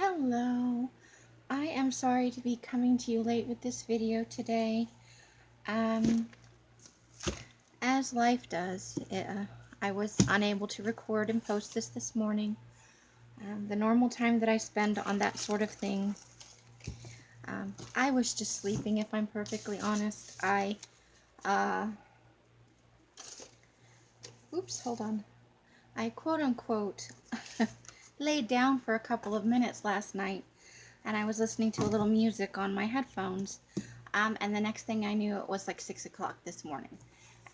Hello. I am sorry to be coming to you late with this video today. Um, as life does, I was unable to record and post this morning. The normal time that I spend on that sort of thing, I was just sleeping, if I'm perfectly honest. Uh, hold on. I quote-unquote laid down for a couple of minutes last night, and I was listening to a little music on my headphones. And the next thing I knew, it was like 6 o'clock this morning.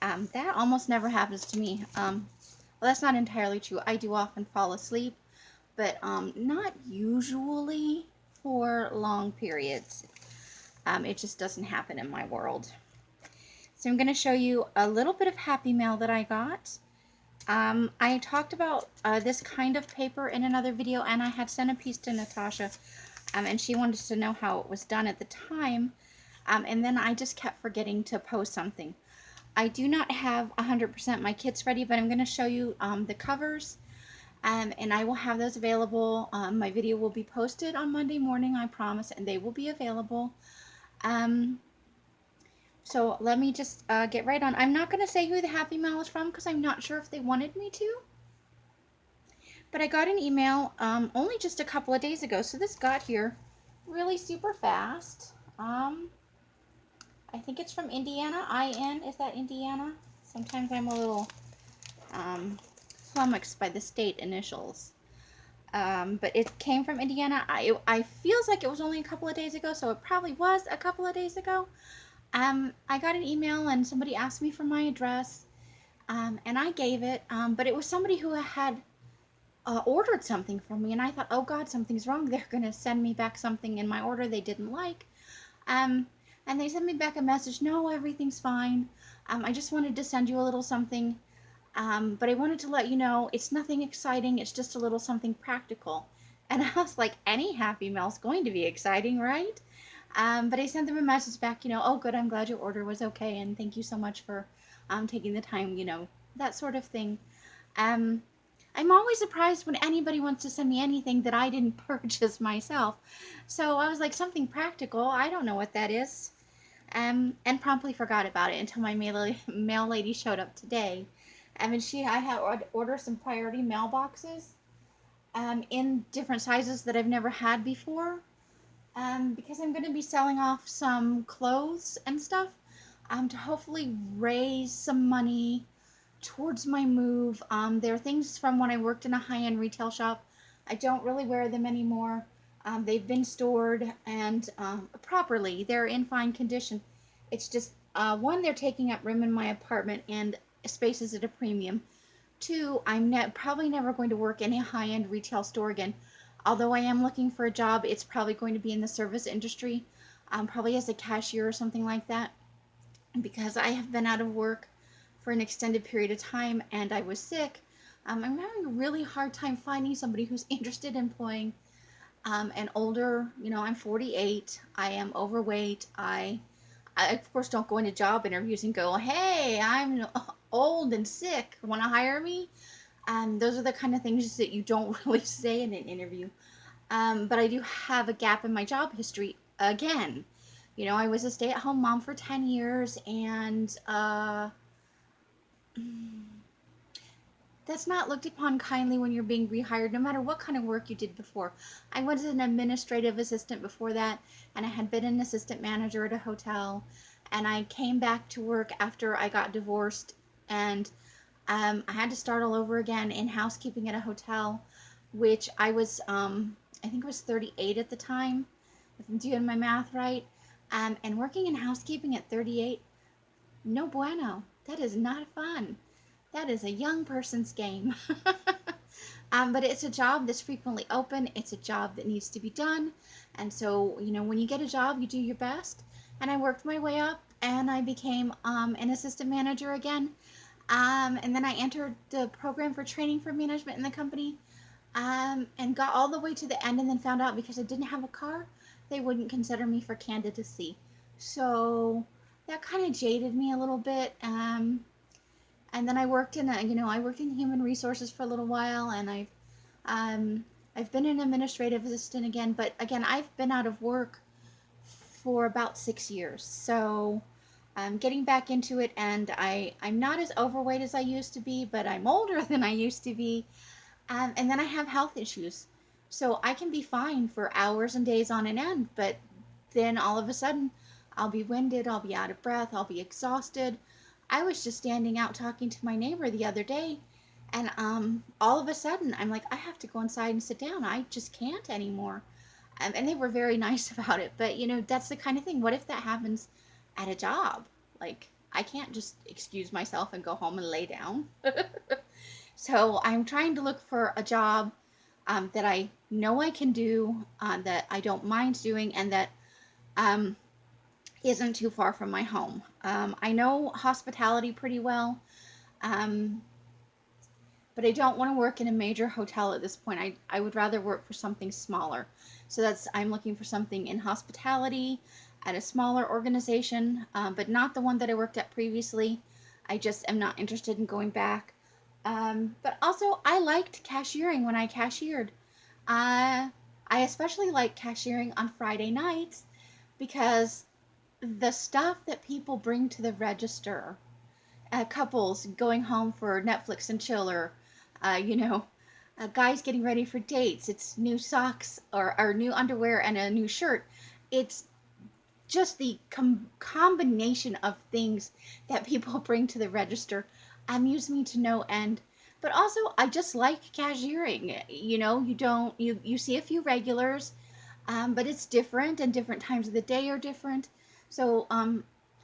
That almost never happens to me. Well, that's not entirely true. I do often fall asleep, but not usually for long periods. It just doesn't happen in my world. So I'm going to show you a little bit of happy mail that I got. I talked about this kind of paper in another video, and I had sent a piece to Natasha, and she wanted to know how it was done at the time. And then I just kept forgetting to post something. I do not have 100% my kits ready, but I'm going to show you the covers, and I will have those available. My video will be posted on Monday morning, I promise, and they will be available. So let me just get right on. I'm not going to say who the Happy Mail is from because I'm not sure if they wanted me to. But I got an email only just a couple of days ago, so this got here really super fast. I think it's from Indiana. IN, is that Indiana? Sometimes I'm a little flummoxed by the state initials. But it came from Indiana. I feels like it was only a couple of days ago, so it probably was a couple of days ago. I got an email and somebody asked me for my address, and I gave it, but it was somebody who had ordered something from me, and I thought, oh God, something's wrong. They're going to send me back something in my order they didn't like. And they sent me back a message, no, everything's fine. I just wanted to send you a little something, but I wanted to let you know it's nothing exciting, it's just a little something practical. And I was like, any Happy Mail's going to be exciting, right? But I sent them a message back, oh good, I'm glad your order was okay, and thank you so much for taking the time, that sort of thing. Um, I'm always surprised when anybody wants to send me anything that I didn't purchase myself. So I was like, something practical, I don't know what that is. And promptly forgot about it until my mail lady showed up today. And I had ordered some priority mailboxes in different sizes that I've never had before. Because I'm going to be selling off some clothes and stuff to hopefully raise some money towards my move. There are things from when I worked in a high-end retail shop. I don't really wear them anymore. They've been stored and properly. They're in fine condition. It's just, one, they're taking up room in my apartment and space is at a premium. Two, I'm probably never going to work in a high-end retail store again. Although I am looking for a job, it's probably going to be in the service industry, probably as a cashier or something like that. Because I have been out of work for an extended period of time and I was sick, I'm having a really hard time finding somebody who's interested in employing an older, I'm 48, I am overweight, I of course don't go into job interviews and go, hey, I'm old and sick, want to hire me? Those are the kind of things that you don't really say in an interview. But I do have a gap in my job history again. I was a stay-at-home mom for 10 years, and that's not looked upon kindly when you're being rehired, no matter what kind of work you did before. I was an administrative assistant before that, and I had been an assistant manager at a hotel, and I came back to work after I got divorced, and I had to start all over again in housekeeping at a hotel, which I was, I think I was 38 at the time, if I'm doing my math right. And working in housekeeping at 38, no bueno. That is not fun. That is a young person's game. But it's a job that's frequently open. It's a job that needs to be done. And so, when you get a job, you do your best. And I worked my way up and I became an assistant manager again. And then I entered the program for training for management in the company, and got all the way to the end and then found out because I didn't have a car, they wouldn't consider me for candidacy. So that kind of jaded me a little bit. And then I worked in human resources for a little while, and I've I've been an administrative assistant again, but again, I've been out of work for about 6 years. So I'm getting back into it, and I'm not as overweight as I used to be, but I'm older than I used to be. And then I have health issues. So I can be fine for hours and days on an end, but then all of a sudden I'll be winded, I'll be out of breath, I'll be exhausted. I was just standing out talking to my neighbor the other day, and all of a sudden I'm like, I have to go inside and sit down. I just can't anymore. And they were very nice about it, but that's the kind of thing. What if that happens at a job? Like, I can't just excuse myself and go home and lay down. So I'm trying to look for a job that I know I can do, that I don't mind doing, and that um, isn't too far from my home. I know hospitality pretty well, um, but I don't want to work in a major hotel at this point. I would rather work for something smaller. So I'm looking for something in hospitality at a smaller organization, but not the one that I worked at previously. I just am not interested in going back. But also, I liked cashiering when I cashiered. Uh, I especially like cashiering on Friday nights because the stuff that people bring to the register, couples going home for Netflix and chill, or uh, you know, guys getting ready for dates, it's new socks or new underwear and a new shirt. It's just the combination of things that people bring to the register amuse me to no end. But also, I just like cashiering. You see a few regulars, but it's different, and different times of the day are different. So,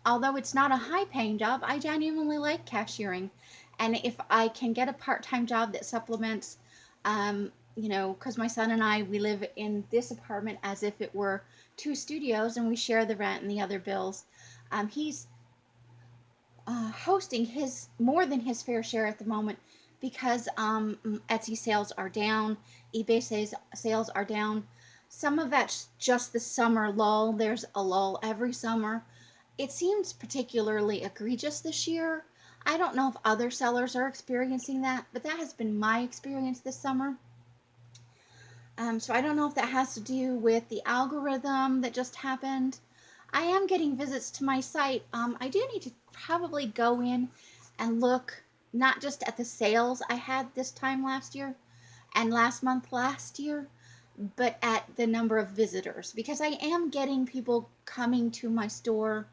although it's not a high paying job, I genuinely like cashiering. And if I can get a part time job that supplements, because my son and we live in this apartment as if it were two studios, and we share the rent and the other bills. He's hosting his more than his fair share at the moment because Etsy sales are down, eBay sales are down. Some of that's just the summer lull. There's a lull every summer. It seems particularly egregious this year. I don't know if other sellers are experiencing that, but that has been my experience this summer. So I don't know if that has to do with the algorithm that just happened. I am getting visits to my site. I do need to probably go in and look not just at the sales I had this time last year and last year, but at the number of visitors, because I am getting people coming to my store.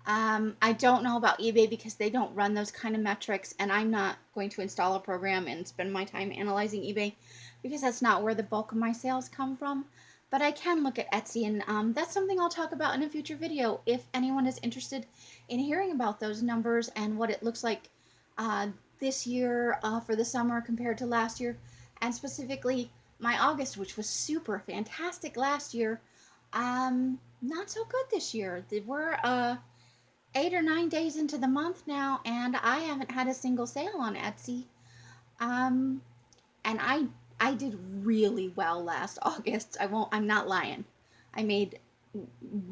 I don't know about eBay because they don't run those kind of metrics, and I'm not going to install a program and spend my time analyzing eBay because that's not where the bulk of my sales come from. But I can look at Etsy, and that's something I'll talk about in a future video if anyone is interested in hearing about those numbers and what it looks like uh, this year for the summer compared to last year, and specifically my August, which was super fantastic last year. Not so good this year. We're 8 or 9 days into the month now, and I haven't had a single sale on Etsy. Um, and I did really well last August. I'm not lying. I made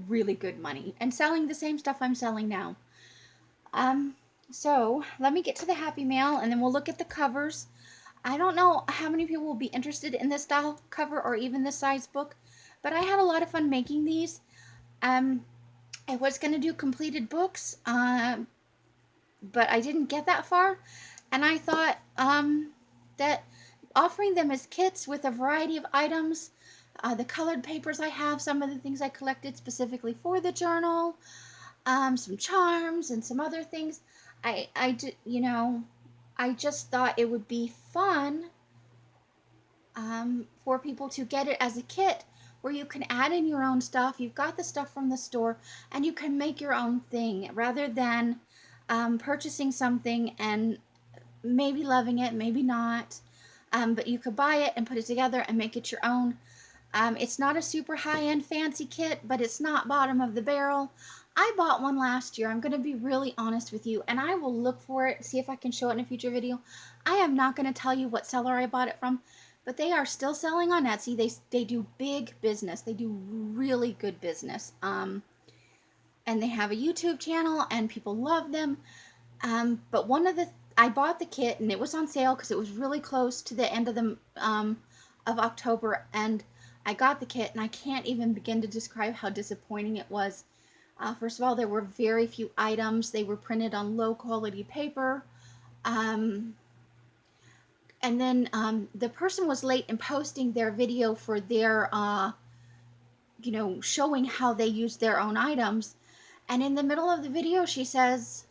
really good money and selling the same stuff I'm selling now. Um, so let me get to the Happy Mail, and then we'll look at the covers. I don't know how many people will be interested in this style cover or even this size book, but I had a lot of fun making these. Um, I was going to do completed books, but I didn't get that far. And I thought that offering them as kits with a variety of items, the colored papers I have, some of the things I collected specifically for the journal, some charms and some other things. I just thought it would be fun for people to get it as a kit where you can add in your own stuff. You've got the stuff from the store, and you can make your own thing rather than purchasing something and maybe loving it, maybe not. But you could buy it and put it together and make it your own. It's not a super high-end fancy kit, but it's not bottom of the barrel. I bought one last year. I'm going to be really honest with you, and I will look for it, see if I can show it in a future video. I am not going to tell you what seller I bought it from, but they are still selling on Etsy. They do big business. They do really good business. And they have a YouTube channel, and people love them. But I bought the kit, and it was on sale because it was really close to the end of the of October, and I got the kit, and I can't even begin to describe how disappointing it was. First of all, there were very few items. They were printed on low quality paper. Um, and then the person was late in posting their video for their, showing how they used their own items. And in the middle of the video, she says,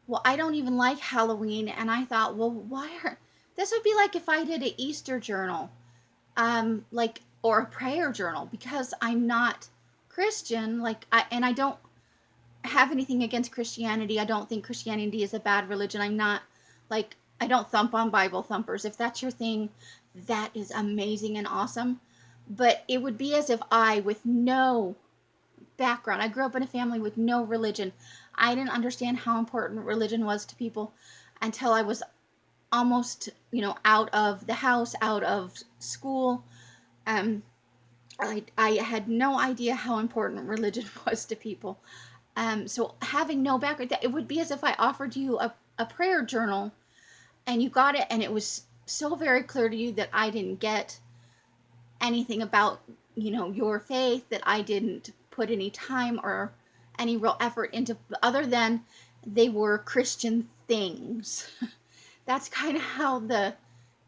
well, I don't even like Halloween. And I thought, well, this would be like if I did an Easter journal, or a prayer journal, because I'm not Christian, and I don't have anything against Christianity. I don't think Christianity is a bad religion. I don't thump on Bible thumpers. If that's your thing, that is amazing and awesome. But it would be as if I, with no background, I grew up in a family with no religion. I didn't understand how important religion was to people until I was almost, out of the house, out of school. I had no idea how important religion was to people. So having no background, it would be as if I offered you a prayer journal and you got it, and it was so very clear to you that I didn't get anything about, your faith, that I didn't put any time or any real effort into, other than they were Christian things. That's kind of how the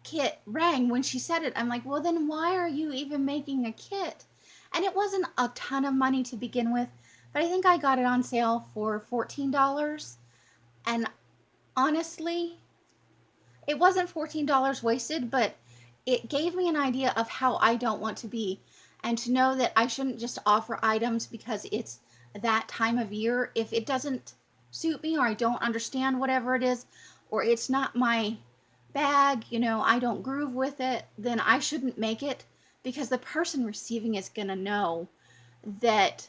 kit rang when she said it. I'm like, well, then why are you even making a kit? And it wasn't a ton of money to begin with, but I think I got it on sale for $14. And honestly, it wasn't $14 wasted, but it gave me an idea of how I don't want to be, and to know that I shouldn't just offer items because it's that time of year. If it doesn't suit me, or I don't understand whatever it is, or it's not my bag, I don't groove with it, then I shouldn't make it, because the person receiving is going to know that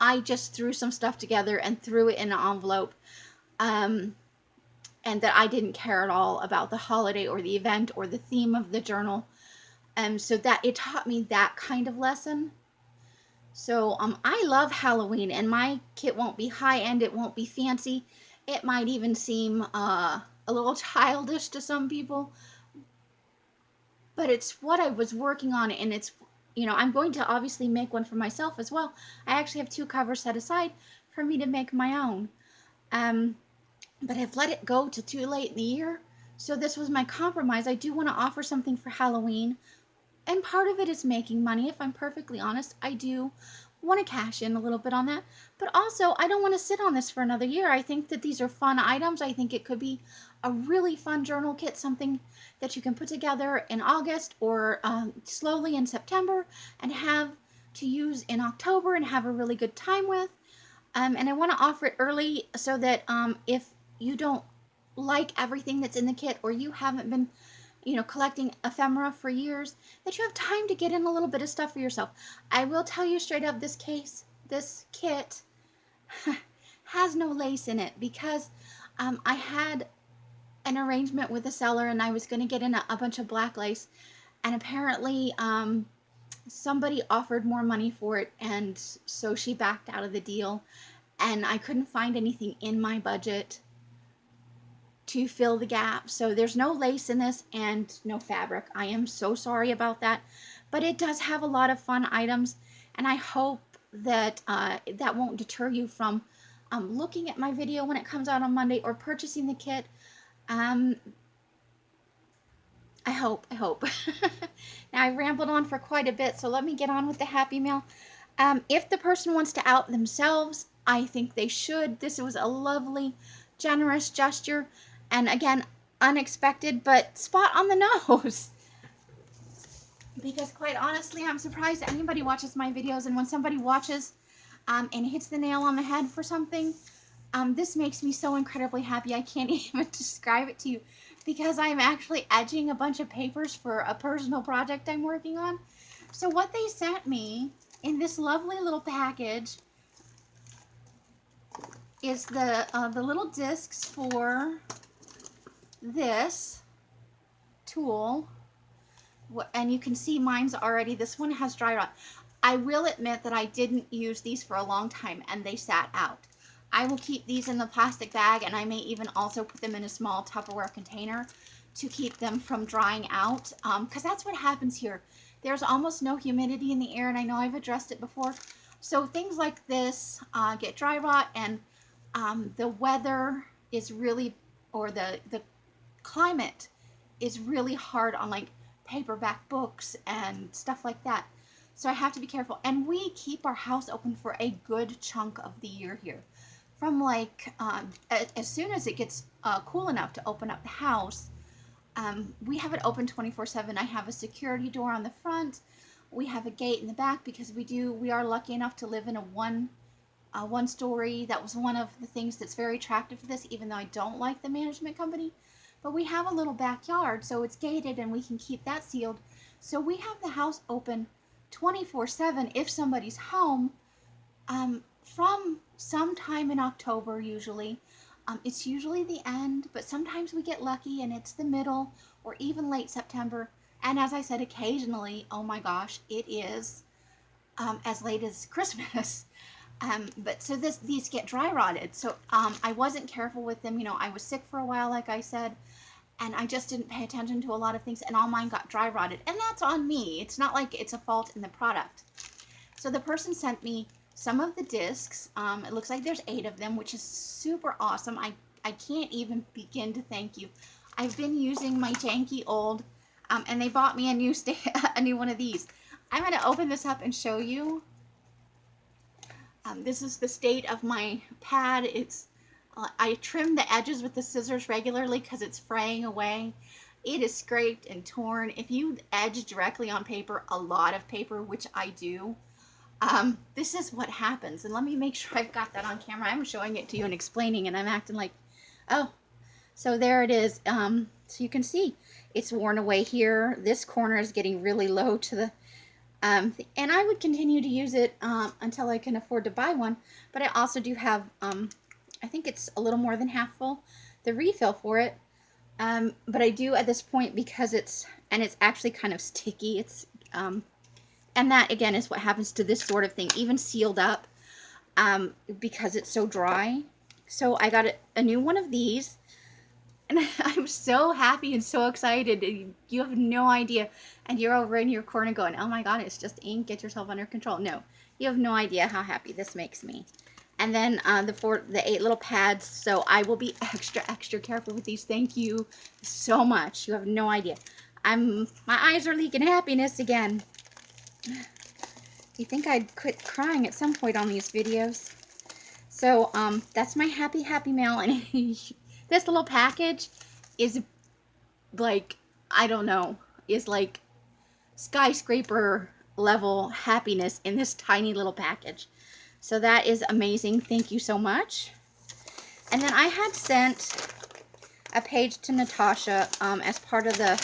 I just threw some stuff together and threw it in an envelope. And that I didn't care at all about the holiday or the event or the theme of the journal. So that it taught me that kind of lesson. So I love Halloween, and my kit won't be high end. It won't be fancy. It might even seem a little childish to some people, but it's what I was working on, and it's, I'm going to obviously make one for myself as well. I actually have 2 covers set aside for me to make my own. But I've let it go till too late in the year. So this was my compromise. I do want to offer something for Halloween. And part of it is making money. If I'm perfectly honest, I do want to cash in a little bit on that. But also, I don't want to sit on this for another year. I think that these are fun items. I think it could be a really fun journal kit, something that you can put together in August, or slowly in September, and have to use in October and have a really good time with. And I want to offer it early so that if you don't like everything that's in the kit, or you haven't been, collecting ephemera for years, that you have time to get in a little bit of stuff for yourself. I will tell you straight up, this kit has no lace in it, because I had an arrangement with a seller, and I was going to get in a bunch of black lace, and apparently somebody offered more money for it, and so she backed out of the deal, and I couldn't find anything in my budget to fill the gap. So there's no lace in this and no fabric. I am so sorry about that, but it does have a lot of fun items, and I hope that that won't deter you from looking at my video when it comes out on Monday, or purchasing the kit. I hope. Now, I rambled on for quite a bit, so let me get on with the happy mail. If the person wants to out themselves, I think they should. This was a lovely, generous gesture, and again, unexpected, but spot on the nose. Because quite honestly, I'm surprised that anybody watches my videos, and when somebody watches and hits the nail on the head for something, this makes me so incredibly happy. I can't even describe it to you, because I'm actually edging a bunch of papers for a personal project I'm working on. So what they sent me in this lovely little package is the little discs for this tool. And you can see mine's already, this one has dry rot. I will admit that I didn't use these for a long time, and they sat out. I will keep these in the plastic bag, and I may even also put them in a small Tupperware container to keep them from drying out, because that's what happens here. There's almost no humidity in the air, and I know I've addressed it before. So things like this get dry rot, and the weather is really, or the climate is really hard on like paperback books and stuff like that. So I have to be careful. And we keep our house open for a good chunk of the year here. From like, as soon as it gets cool enough to open up the house, we have it open 24/7. I have a security door on the front. We have a gate in the back because we are lucky enough to live in a one story. That was one of the things that's very attractive to this, even though I don't like the management company. But we have a little backyard, so it's gated and we can keep that sealed. So we have the house open 24/7 if somebody's home, from sometime in October usually. It's usually the end, but sometimes we get lucky and it's the middle or even late September. And as I said, occasionally, oh my gosh, it is as late as Christmas. But so these get dry rotted. So I wasn't careful with them. You know, I was sick for a while, like I said, and I just didn't pay attention to a lot of things, and all mine got dry rotted. And that's on me. It's not like it's a fault in the product. So the person sent me some of the discs. It looks like there's 8 of them, which is super awesome. I can't even begin to thank you. I've been using my janky old, and they bought me a new one of these. I'm going to open this up and show you. This is the state of my pad. I trim the edges with the scissors regularly because it's fraying away. It is scraped and torn. If you edge directly on paper, a lot of paper, which I do, this is what happens. And let me make sure I've got that on camera. I'm showing it to you and explaining, and I'm acting like, oh, so there it is. So you can see it's worn away here. This corner is getting really low to the and I would continue to use it until I can afford to buy one. But I also do have, I think it's a little more than half full, the refill for it. But I do at this point, because it's actually kind of sticky. And that again is what happens to this sort of thing, even sealed up, because it's so dry. So I got a new one of these. And I'm so happy and so excited. You have no idea. And you're over in your corner going, oh my God, it's just ink. Get yourself under control. No, you have no idea how happy this makes me. And then the 8 little pads. So I will be extra careful with these. Thank you so much. You have no idea. My eyes are leaking happiness again. You think I'd quit crying at some point on these videos. So that's my happy mail. And this little package is like, I don't know, is like skyscraper level happiness in this tiny little package. So that is amazing. Thank you so much. And then I had sent a page to Natasha as part of the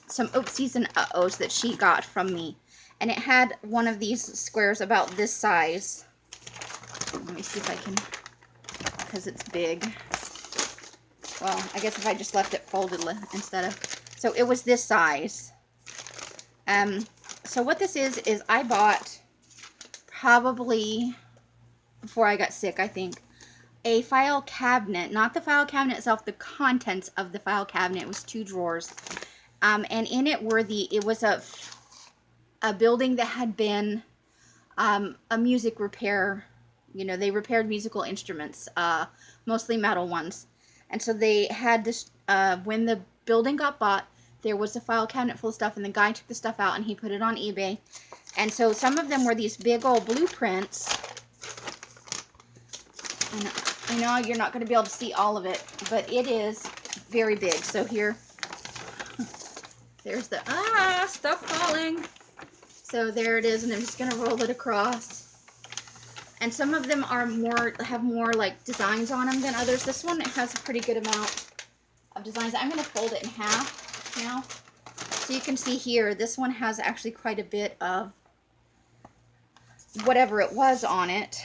some oopsies and uh-ohs that she got from me. And it had one of these squares about this size. Let me see if I can, because it's big. Well, I guess if I just left it folded instead of, so it was this size. So what this is I bought probably before I got sick, I think, a file cabinet, not the file cabinet itself, the contents of the file cabinet. It was 2 drawers. And in it were it was a building that had been a music repair. You know, they repaired musical instruments, mostly metal ones. And so they had this, when the building got bought, there was a file cabinet full of stuff, and the guy took the stuff out and he put it on eBay. And so some of them were these big old blueprints. And I know you're not going to be able to see all of it, but it is very big. So here, there's the, stuff falling. So there it is, and I'm just going to roll it across. And some of them are have more like designs on them than others. This one has a pretty good amount of designs. I'm going to fold it in half now. So you can see here, this one has actually quite a bit of whatever it was on it.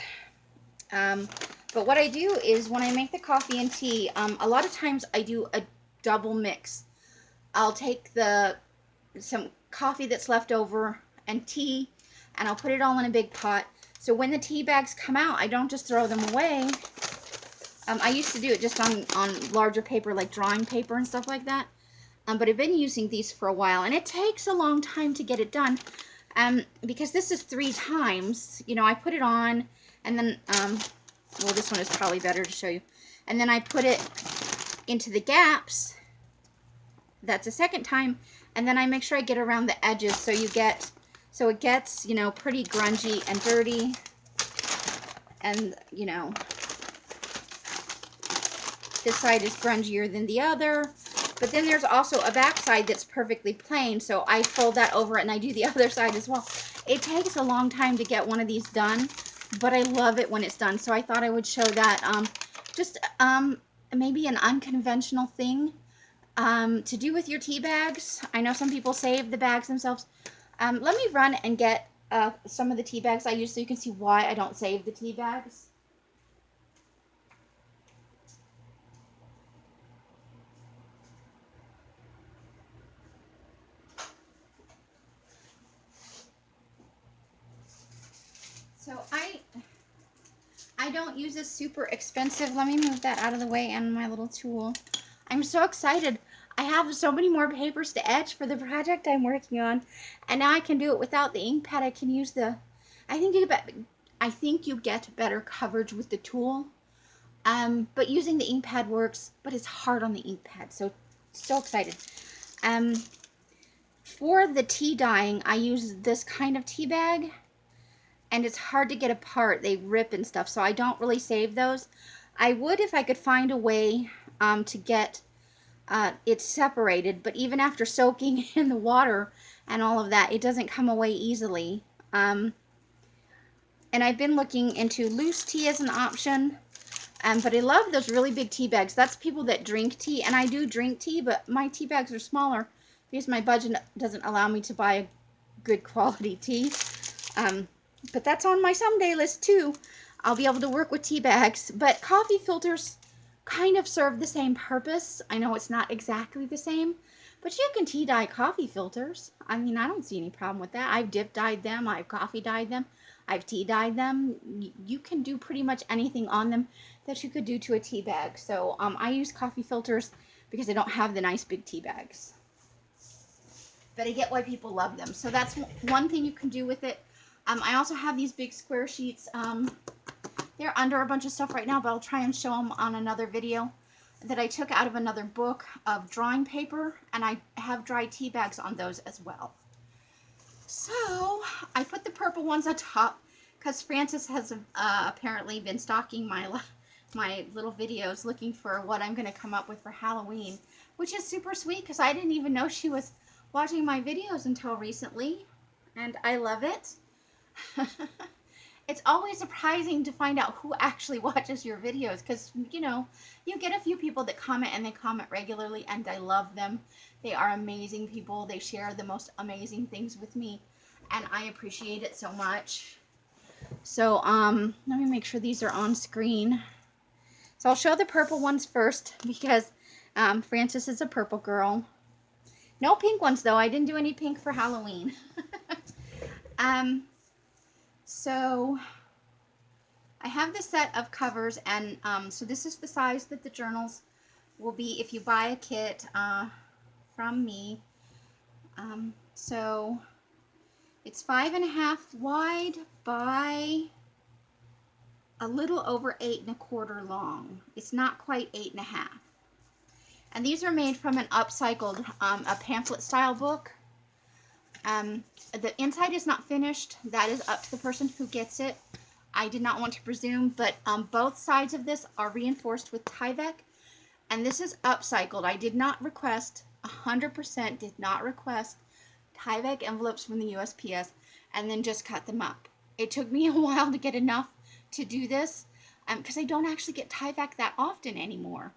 But what I do is when I make the coffee and tea, a lot of times I do a double mix. I'll take some coffee that's left over and tea, and I'll put it all in a big pot. So when the tea bags come out, I don't just throw them away. I used to do it just on larger paper, like drawing paper and stuff like that. But I've been using these for a while, and it takes a long time to get it done. Because this is 3 times. You know, I put it on, and then, well, this one is probably better to show you. And then I put it into the gaps. That's a second time. And then I make sure I get around the edges so it gets, you know, pretty grungy and dirty. And, you know, this side is grungier than the other. But then there's also a back side that's perfectly plain, so I fold that over and I do the other side as well. It takes a long time to get one of these done, but I love it when it's done. So I thought I would show that just maybe an unconventional thing to do with your tea bags. I know some people save the bags themselves. Let me run and get some of the tea bags I use so you can see why I don't save the tea bags. So I don't use this super expensive. Let me move that out of the way and my little tool. I'm so excited. I have so many more papers to etch for the project I'm working on, and now I can do it without the ink pad. I can use the. I think you get better coverage with the tool. But using the ink pad works, but it's hard on the ink pad. So excited. For the tea dyeing, I use this kind of tea bag. And it's hard to get apart. They rip and stuff, so I don't really save those. I would if I could find a way to get it separated, but even after soaking in the water and all of that, it doesn't come away easily. And I've been looking into loose tea as an option, but I love those really big tea bags. That's people that drink tea, and I do drink tea, but my tea bags are smaller because my budget doesn't allow me to buy a good quality tea. But that's on my someday list too. I'll be able to work with tea bags. But coffee filters kind of serve the same purpose. I know it's not exactly the same, but you can tea dye coffee filters. I mean, I don't see any problem with that. I've dip dyed them. I've coffee dyed them. I've tea dyed them. You can do pretty much anything on them that you could do to a tea bag. So I use coffee filters because I don't have the nice big tea bags. But I get why people love them. So that's one thing you can do with it. I also have these big square sheets. They're under a bunch of stuff right now, but I'll try and show them on another video that I took out of another book of drawing paper, and I have dry tea bags on those as well. So I put the purple ones on top because Frances has apparently been stalking my little videos looking for what I'm going to come up with for Halloween, which is super sweet because I didn't even know she was watching my videos until recently, and I love it. It's always surprising to find out who actually watches your videos because, you know, you get a few people that comment and they comment regularly, and I love them. They are amazing people. They share the most amazing things with me, and I appreciate it so much. So, let me make sure these are on screen. So I'll show the purple ones first because Frances is a purple girl. No pink ones, though. I didn't do any pink for Halloween. So I have this set of covers, and so this is the size that the journals will be if you buy a kit from me. So it's 5.5 wide by a little over 8.25 long. It's not quite 8.5. And these are made from an upcycled, a pamphlet style book. The inside is not finished. That is up to the person who gets it. I did not want to presume, but both sides of this are reinforced with Tyvek, and this is upcycled. I did not request, 100% did not request Tyvek envelopes from the USPS and then just cut them up. It took me a while to get enough to do this because I don't actually get Tyvek that often anymore.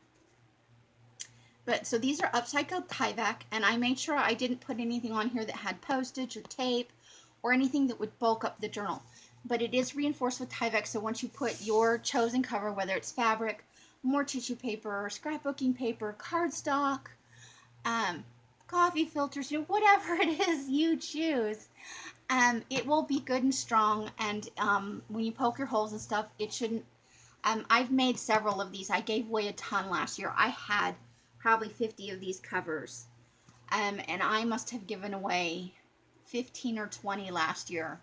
But so these are upcycled Tyvek, and I made sure I didn't put anything on here that had postage or tape or anything that would bulk up the journal. But it is reinforced with Tyvek, so once you put your chosen cover, whether it's fabric, more tissue paper, scrapbooking paper, cardstock, coffee filters, you know, whatever it is you choose, it will be good and strong. And when you poke your holes and stuff, it shouldn't I've made several of these. I gave away a ton last year. I had probably 50 of these covers. And I must have given away 15 or 20 last year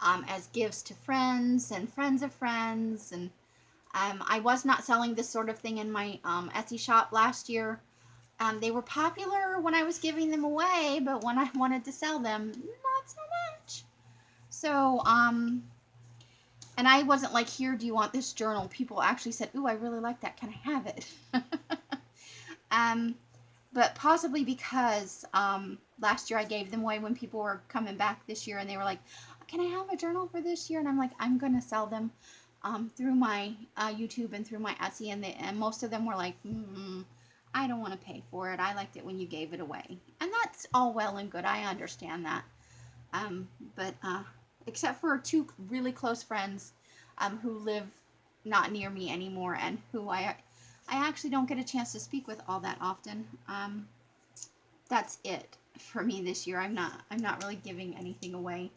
as gifts to friends and friends of friends. And I was not selling this sort of thing in my Etsy shop last year. They were popular when I was giving them away, but when I wanted to sell them, not so much. So, and I wasn't like, here, do you want this journal? People actually said, ooh, I really like that. Can I have it? But possibly because last year I gave them away when people were coming back this year, and they were like, can I have a journal for this year? And I'm like, I'm going to sell them through my YouTube and through my Etsy. And most of them were like, I don't want to pay for it. I liked it when you gave it away. And that's all well and good. I understand that. But except for two really close friends who live not near me anymore, and who I actually don't get a chance to speak with all that often. That's it for me this year. I'm not really giving anything away.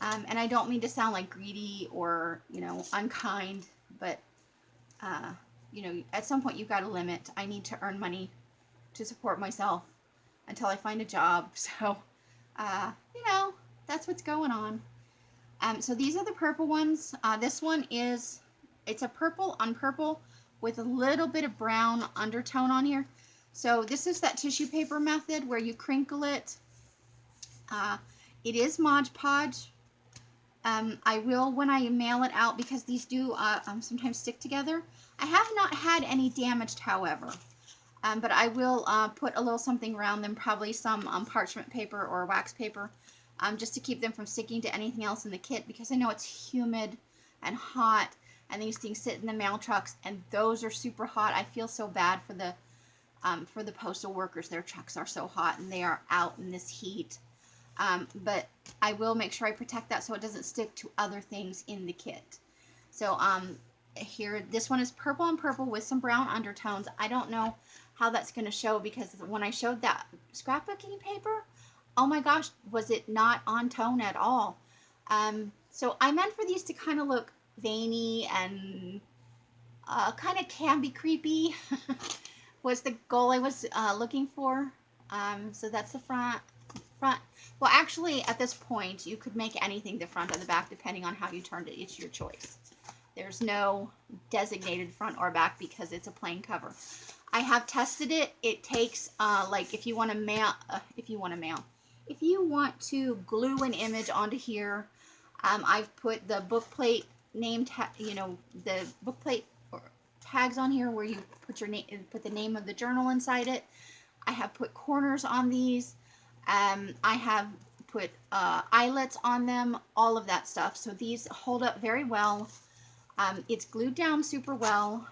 And I don't mean to sound like greedy or, unkind, but at some point you've got a limit. I need to earn money to support myself until I find a job. So, that's what's going on. So these are the purple ones. This one it's a purple on purple with a little bit of brown undertone on here. So this is that tissue paper method where you crinkle it. It is Mod Podge. I will, when I mail it out, because these do sometimes stick together. I have not had any damaged, however. But I will put a little something around them, probably some parchment paper or wax paper, just to keep them from sticking to anything else in the kit, because I know it's humid and hot, and these things sit in the mail trucks, and those are super hot. I feel so bad for the postal workers. Their trucks are so hot, and they are out in this heat. But I will make sure I protect that so it doesn't stick to other things in the kit. So here, this one is purple on purple with some brown undertones. I don't know how that's going to show, because when I showed that scrapbooking paper, oh my gosh, was it not on tone at all. So I meant for these to kind of look veiny and kind of can be creepy was the goal I was looking for. So that's the front. Well, actually, at this point, you could make anything the front or the back depending on how you turned it. It's your choice. There's no designated front or back because it's a plain cover. I have tested it. It takes like if you want to glue an image onto here, I've put the book plate the book plate tags on here where you put your name, put the name of the journal inside it. I have put corners on these. I have put eyelets on them, all of that stuff. So these hold up very well. It's glued down super well.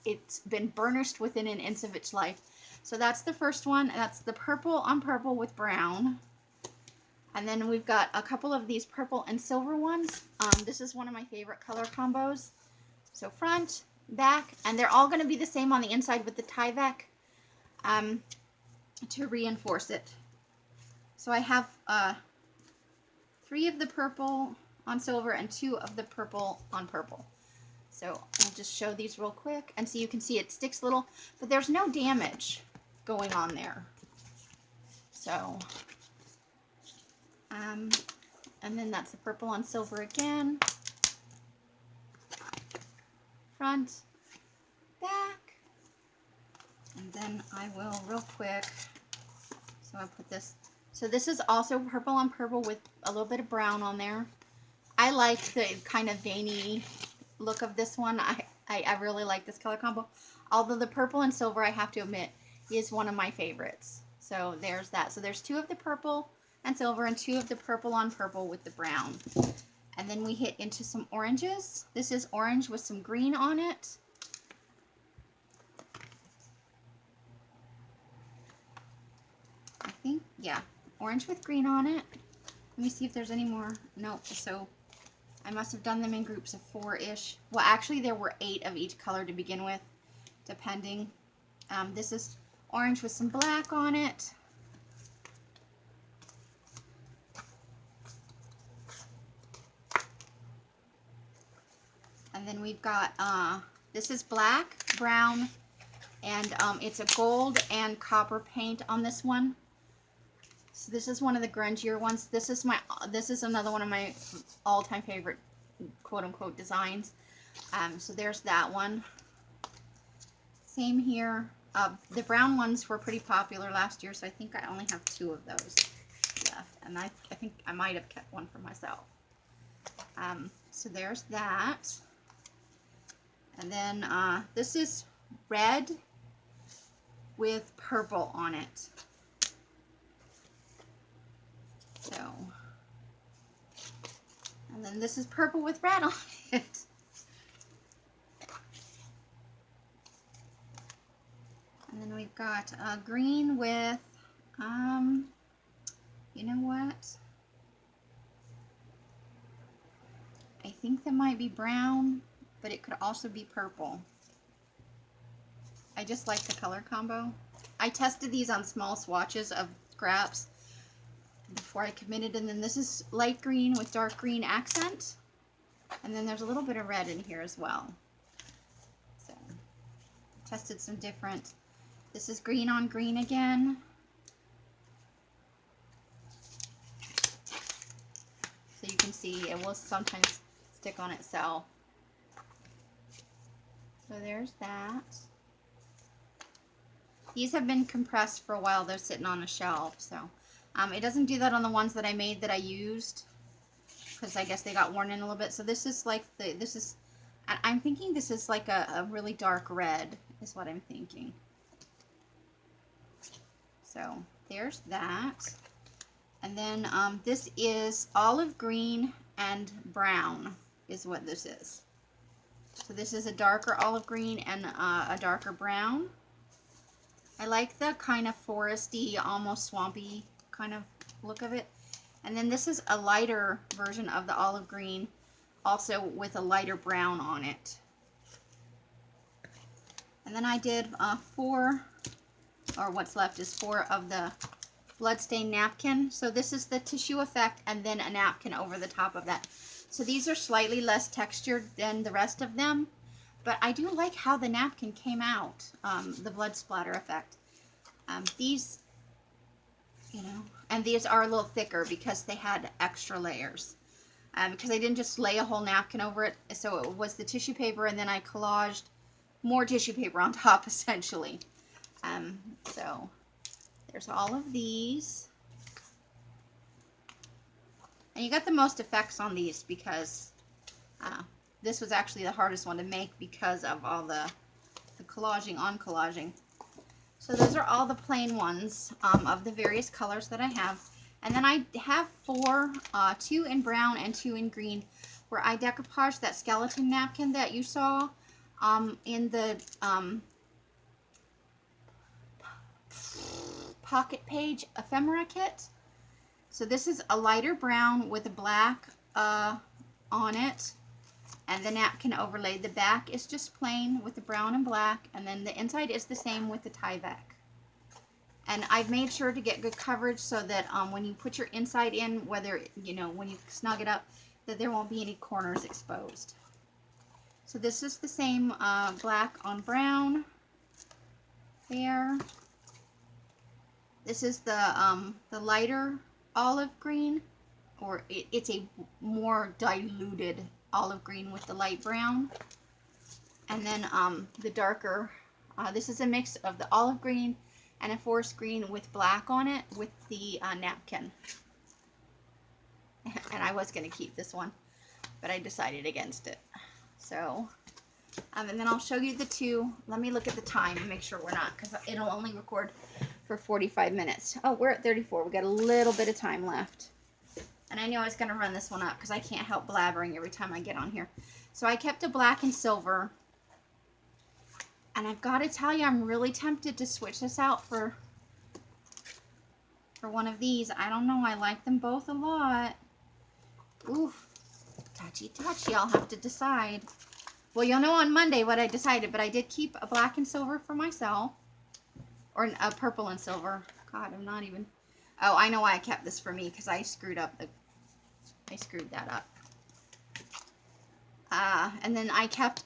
It's been burnished within an inch of its life. So that's the first one. That's the purple on purple with brown. And then we've got a couple of these purple and silver ones. This is one of my favorite color combos. So front, back, and they're all going to be the same on the inside with the Tyvek to reinforce it. So I have 3 of the purple on silver and 2 of the purple on purple. So I'll just show these real quick, and so you can see it sticks a little, but there's no damage going on there. So, and then that's the purple on silver again. Front, back, and then I will real quick. So I put this. So this is also purple on purple with a little bit of brown on there. I like the kind of veiny look of this one. I really like this color combo. Although the purple and silver, I have to admit, is one of my favorites. So there's that. So there's 2 of the purple and silver and 2 of the purple on purple with the brown. And then we hit into some oranges. This is orange with some green on it. I think, yeah, orange with green on it. Let me see if there's any more. Nope. So I must have done them in groups of 4-ish. Well, actually, there were 8 of each color to begin with, depending. This is orange with some black on it. And then we've got, this is black, brown, and it's a gold and copper paint on this one. So this is one of the grungier ones. This is another one of my all-time favorite quote-unquote designs. So there's that one. Same here. The brown ones were pretty popular last year, so I think I only have 2 of those left. And I think I might have kept one for myself. So there's that. And then this is red with purple on it. So, and then this is purple with red on it. And then we've got green with, you know what? I think that might be brown, but it could also be purple. I just like the color combo. I tested these on small swatches of scraps before I committed, and then this is light green with dark green accent. And then there's a little bit of red in here as well. So, tested some different. This is green on green again. So you can see it will sometimes stick on itself. So there's that. These have been compressed for a while. They're sitting on a shelf. So it doesn't do that on the ones that I made that I used, because I guess they got worn in a little bit. So this is like I'm thinking this is like a really dark red is what I'm thinking. So there's that. And then this is olive green and brown is what this is. So this is a darker olive green and a darker brown. I like the kind of foresty, almost swampy kind of look of it. And then this is a lighter version of the olive green, also with a lighter brown on it. And then I did 4, or what's left is 4 of the bloodstained napkin. So this is the tissue effect and then a napkin over the top of that. So these are slightly less textured than the rest of them, but I do like how the napkin came out, the blood splatter effect. These, you know, and these are a little thicker because they had extra layers. Because I didn't just lay a whole napkin over it, so it was the tissue paper and then I collaged more tissue paper on top essentially. So there's all of these. And you got the most effects on these because this was actually the hardest one to make because of all the collaging. So those are all the plain ones of the various colors that I have. And then I have 4, 2 in brown and 2 in green, where I decoupaged that skeleton napkin that you saw in the pocket page ephemera kit. So this is a lighter brown with a black on it, and the napkin overlaid. The back is just plain with the brown and black, and then the inside is the same with the Tyvek. And I've made sure to get good coverage so that when you put your inside in, whether, you know, when you snug it up, that there won't be any corners exposed. So this is the same black on brown there. This is the lighter olive green, or it's a more diluted olive green with the light brown. And then the darker, this is a mix of the olive green and a forest green with black on it with the napkin. And I was going to keep this one, but I decided against it. So, and then I'll show you the 2. Let me look at the time and make sure we're not, because it'll only record for 45 minutes. Oh, we're at 34. We got a little bit of time left. And I knew I was going to run this one up because I can't help blabbering every time I get on here. So I kept a black and silver. And I've got to tell you, I'm really tempted to switch this out for one of these. I don't know. I like them both a lot. Oof. Touchy, touchy. I'll have to decide. Well, you'll know on Monday what I decided, but I did keep a black and silver for myself. Or a purple and silver. God, I'm not even... Oh, I know why I kept this for me, because I screwed that up. And then I kept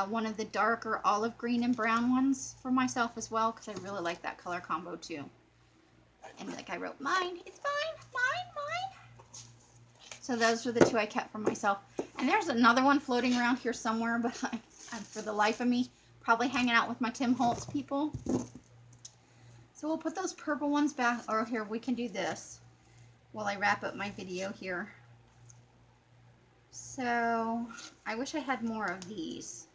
one of the darker olive green and brown ones for myself as well, because I really like that color combo too. And like I wrote, mine, it's mine, mine, mine. So those were the two I kept for myself. And there's another one floating around here somewhere, but I'm for the life of me, probably hanging out with my Tim Holtz people. So we'll put those purple ones back, or here, we can do this while I wrap up my video here. So I wish I had more of these.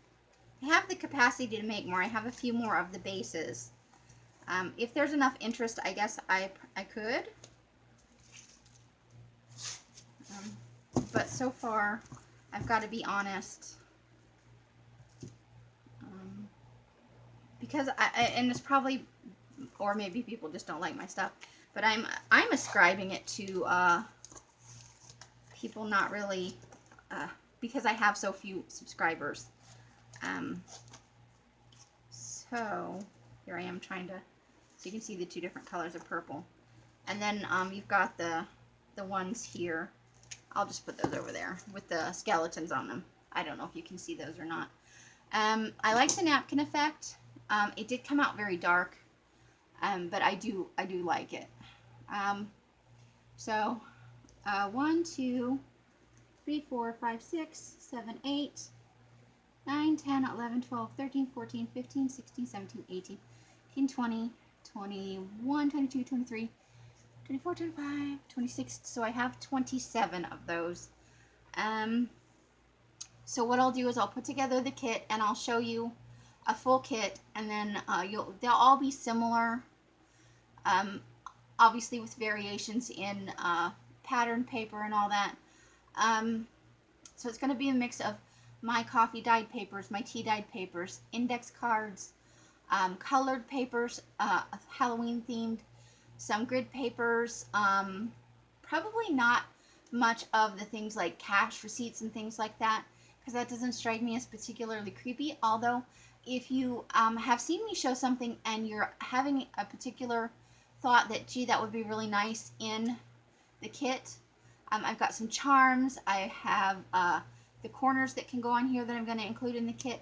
I have the capacity to make more. I have a few more of the bases. If there's enough interest, I guess I could. But so far, I've got to be honest. Because and it's probably, or maybe people just don't like my stuff, but I'm ascribing it to people not really, because I have so few subscribers. So here I am trying to, so you can see the two different colors of purple. And then you've got the ones here. I'll just put those over there with the skeletons on them. I don't know if you can see those or not. I like the napkin effect. It did come out very dark, but I do like it. So 1, 2, 3, 4, 5, 6, 7, 8, 9, 10, 11, 12, 13, 14, 15, 16, 17, 18, 19, 20, 21, 22, 23, 24, 25, 26. So I have 27 of those. So what I'll do is I'll put together the kit and I'll show you a full kit, and then they'll all be similar, obviously with variations in pattern paper and all that. So it's going to be a mix of my coffee dyed papers, my tea dyed papers, index cards, colored papers, Halloween themed, some grid papers, probably not much of the things like cash receipts and things like that, because that doesn't strike me as particularly creepy. Although if you have seen me show something and you're having a particular thought that, gee, that would be really nice in the kit, I've got some charms. I have the corners that can go on here that I'm going to include in the kit.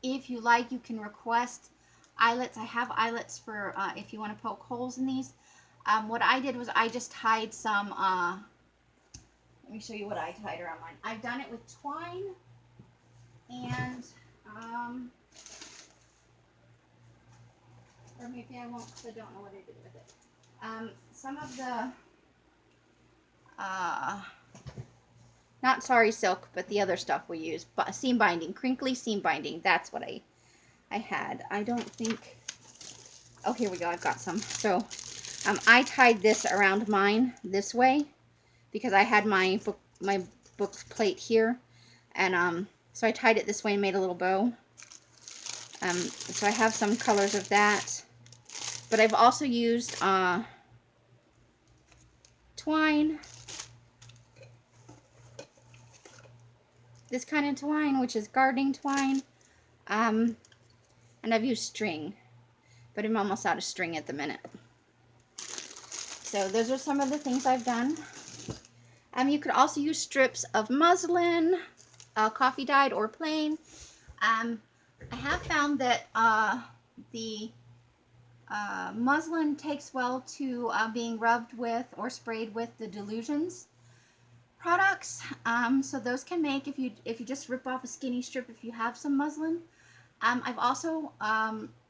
If you like, you can request eyelets. I have eyelets for if you want to poke holes in these. What I did was I just tied some, let me show you what I tied around mine. I've done it with twine and, or maybe I won't because I don't know what I did with it. Some of the, not sari silk, but the other stuff we use, seam binding, crinkly seam binding. That's what I had. I don't think, oh, here we go. I've got some. So I tied this around mine this way because I had my book plate here, and so I tied it this way and made a little bow. So I have some colors of that, but I've also used twine, this kind of twine, which is gardening twine, and I've used string, but I'm almost out of string at the minute. So those are some of the things I've done. You could also use strips of muslin, coffee dyed or plain. I have found that the muslin takes well to being rubbed with or sprayed with the Delusions products. So those can make, if you just rip off a skinny strip, if you have some muslin. I've also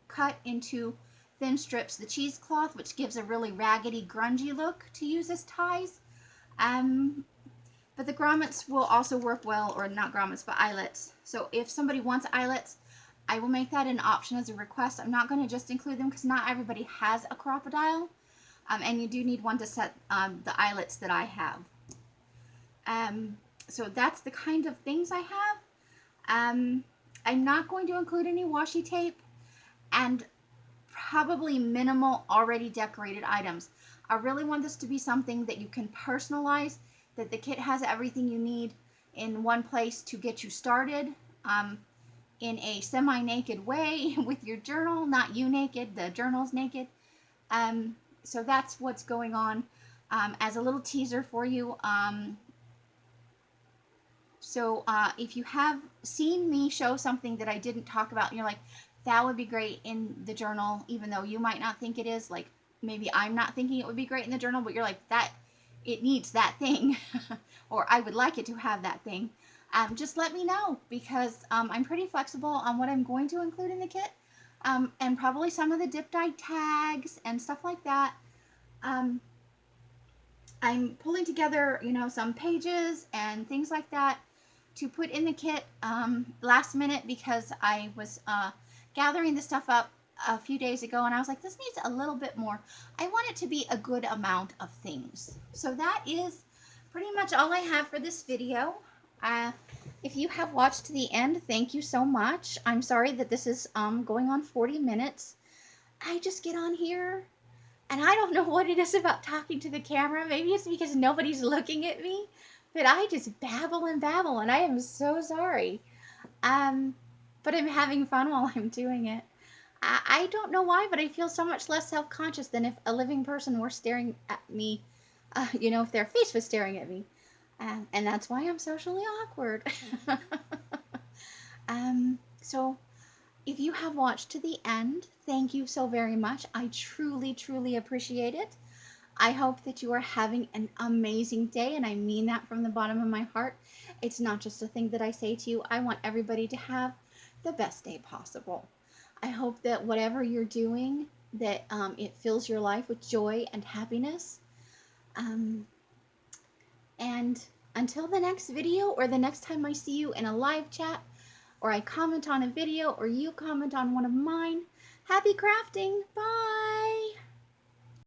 cut into thin strips the cheesecloth, which gives a really raggedy, grungy look to use as ties. But the grommets will also work well, or not grommets, but eyelets. So if somebody wants eyelets, I will make that an option as a request. I'm not going to just include them because not everybody has a crocodile, and you do need one to set the eyelets that I have. So that's the kind of things I have. I'm not going to include any washi tape, and probably minimal already decorated items. I really want this to be something that you can personalize, that the kit has everything you need in one place to get you started in a semi-naked way with your journal. Not you naked, the journal's naked. So that's what's going on. As a little teaser for you, So if you have seen me show something that I didn't talk about and you're like, that would be great in the journal, even though you might not think it is, like maybe I'm not thinking it would be great in the journal, but you're like, that, it needs that thing, or I would like it to have that thing, just let me know, because I'm pretty flexible on what I'm going to include in the kit, and probably some of the dip dye tags and stuff like that. Um, I'm pulling together, some pages and things like that to put in the kit last minute, because I was gathering the stuff up a few days ago and I was like, this needs a little bit more. I want it to be a good amount of things. So that is pretty much all I have for this video. If you have watched to the end, thank you so much. I'm sorry that this is going on 40 minutes. I just get on here and I don't know what it is about talking to the camera. Maybe it's because nobody's looking at me, but I just babble and babble, and I am so sorry. Um, but I'm having fun while I'm doing it. I don't know why, but I feel so much less self-conscious than if a living person were staring at me, if their face was staring at me. And that's why I'm socially awkward. So if you have watched to the end, thank you so very much. I truly, truly appreciate it. I hope that you are having an amazing day, and I mean that from the bottom of my heart. It's not just a thing that I say to you. I want everybody to have the best day possible. I hope that whatever you're doing, that it fills your life with joy and happiness. Um, and until the next video, or the next time I see you in a live chat, or I comment on a video, or you comment on one of mine, happy crafting. Bye!